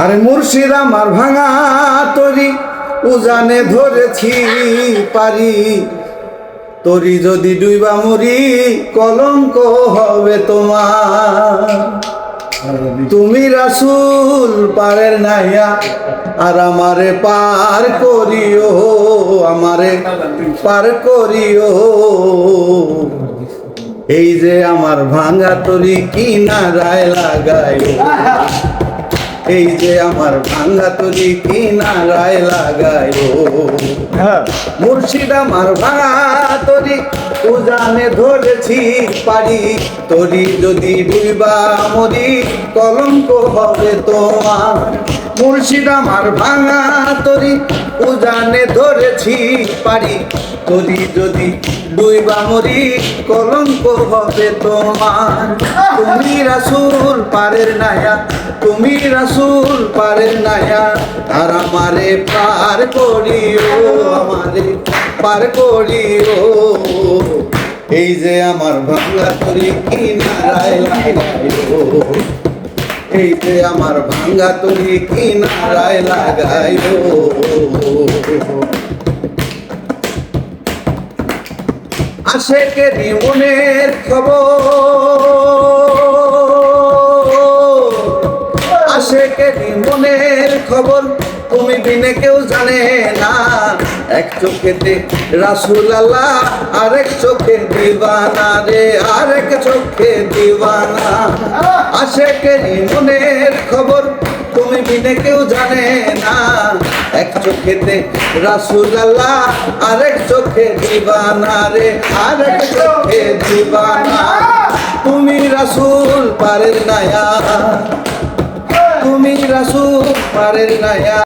আরে মুর্শিদ আমার ভাঙা তরি উজানে ধরেছি পারি, তরি যদি ডুইবা মরি কলঙ্ক হবে তোমার। তুমি রাসূল পারের নাইয়া আর আমারে পার করিও, আমারে পার করিও। এই যে আমার ভাঙা তরি কিনারায় লাগাইও, এই যে আমার ভাঙা তরি কিনারায় লাগাইও। মুর্শিদ আমার ভাঙা তরি উজানে ধরেছি পারি, তরি যদি ডুইবা মরি কলঙ্ক হবে তোমার। মুর্শিদ আমার ভাঙা তরি উজানে ধরেছি পারি, তরি যদি ডুইবা মরি কলঙ্ক হবে তোমার। তুমি রাসূল পারের নায়া, তুমি রাসূল পারের নায়া আর আমারে পার করিও, আমারে পার করিও। এই যে আমার ভাঙা তরি কিনারায় লাগাইও, এই যে আমার ভাঙা তরি কিনারায় লাগাইও। আশেকেরই মনের খবর, আশেকেরই মনের খবর তুমি বিনে কেউ জানে না। এক চোখেতে রাসূল আল্লাহ আরেক চোখে দিওয়ানা রে, আরেক চোখে দিওয়ানা। আশেকেরই মনের খবর তুমি বিনে কেউ জানে না। এক চোখেতে রাসূল আল্লাহ আরেক চোখে দিওয়ানা রে, আরেক চোখে দিওয়ানা। তুমি রাসূল পারের নায়া, তুমি রাসূল পারের নায়া।